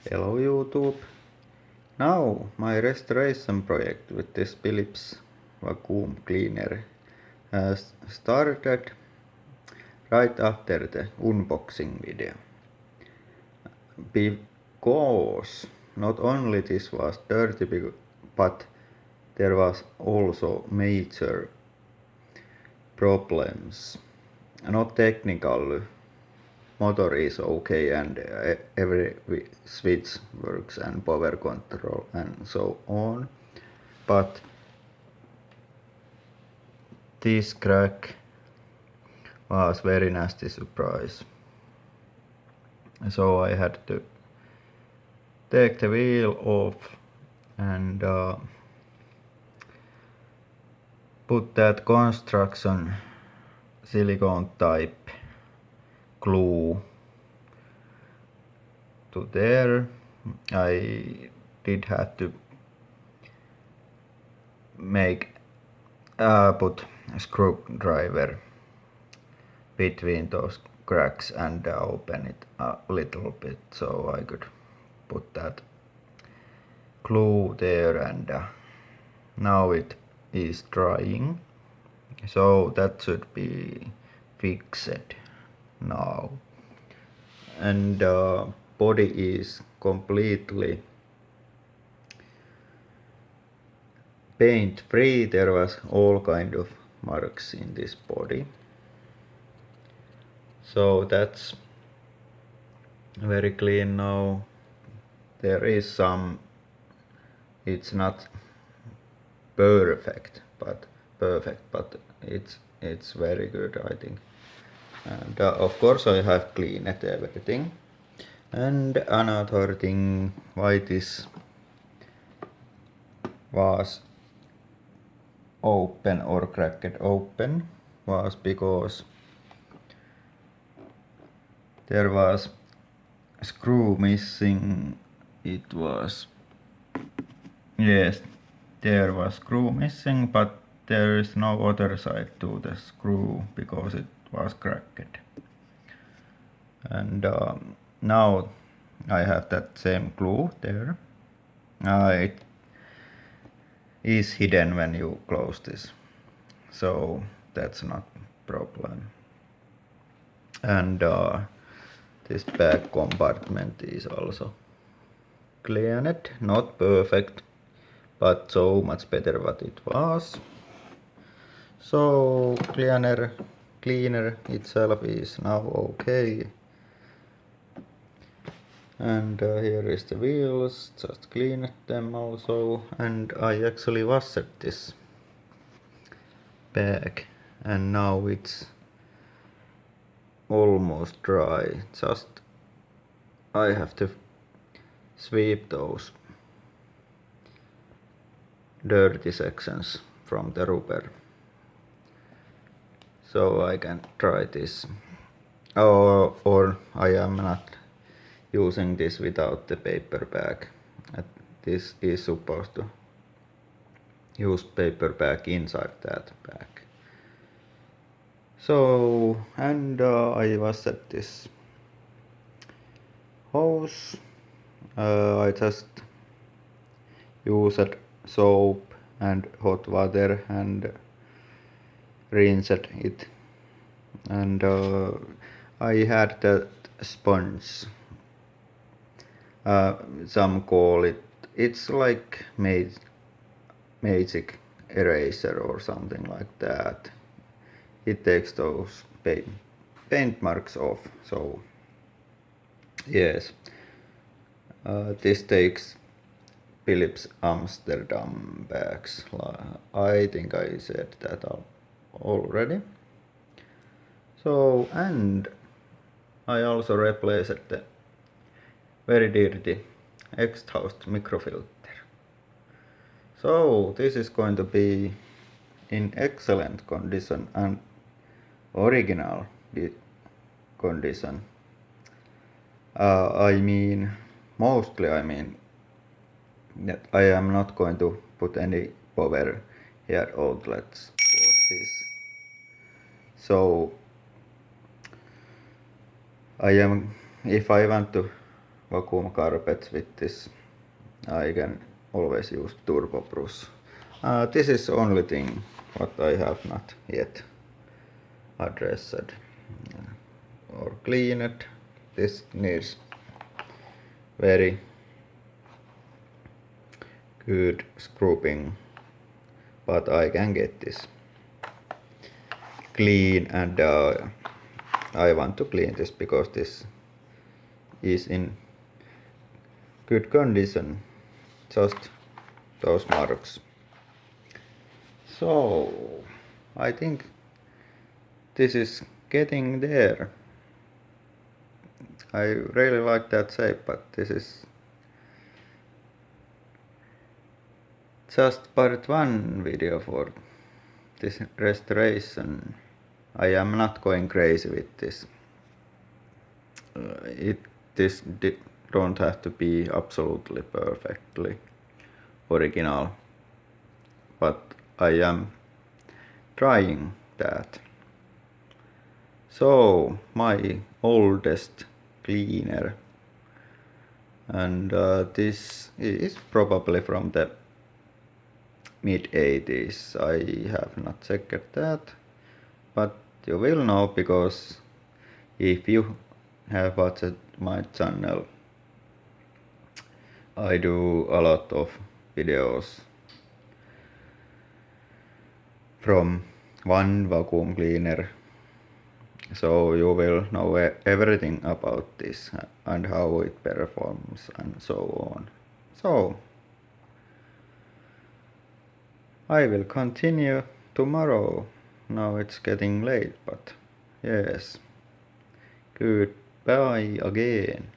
Hello YouTube. Now my restoration project with this Philips vacuum cleaner has started right after the unboxing video. Because not only this was dirty, but there was also major problems. Not technical, motor is okay and every switch works and power control and so on, but this crack was very nasty surprise. So I had to take the wheel off and put that construction silicone type glue to there. I did have to put a screwdriver between those cracks and open it a little bit so I could put that glue there, and now it is drying, so that should be fixed now. And body is completely paint free. There was all kind of marks in this body, so that's very clean now. There is some, it's not perfect, but it's very good, I think. And of course I have cleaned everything. And another thing why this was open or cracked open was because there was a screw missing. It was, yes, there was screw missing, but there is no other side to the screw because it was cracked. And now I have that same glue there. It is hidden when you close this, so that's not problem. And this back compartment is also cleaned, not perfect, but so much better what it was. So cleaner itself is now okay. And here is the wheels, just cleaned them also, and I actually washed this bag and now it's almost dry. Just I have to sweep those dirty sections from the rubber so I can try this. Or I am not using this without the paper bag. This is supposed to use paper bag inside that bag. So, and I was at this hose. I just used soap and hot water and rinsed it. And I had that sponge. Some call it, it's like magic eraser or something like that. It takes those paint marks off. So yes, this takes Philips Amsterdam bags. I think I said that already. So, and I also replaced the very dirty exhaust microfilter. So this is going to be in excellent condition and original condition. I mean that I am not going to put any power here outlets for this. So if I want to vacuum carpets with this, I can always use turbo brush. This is the only thing what I have not yet addressed or cleaned. This needs very good scrubbing, but I can get this clean, and I want to clean this because this is in good condition, just those marks. So I think this is getting there. I really like that shape, but this is just part one video for this restoration. I am not going crazy with this. This don't have to be absolutely perfectly original, but I am trying that. So my oldest cleaner, and this is probably from the mid-80s. I have not checked that, but you will know because if you have watched my channel, I do a lot of videos from one vacuum cleaner, so you will know everything about this and how it performs and so on. So I will continue tomorrow. Now it's getting late, but yes. Goodbye again.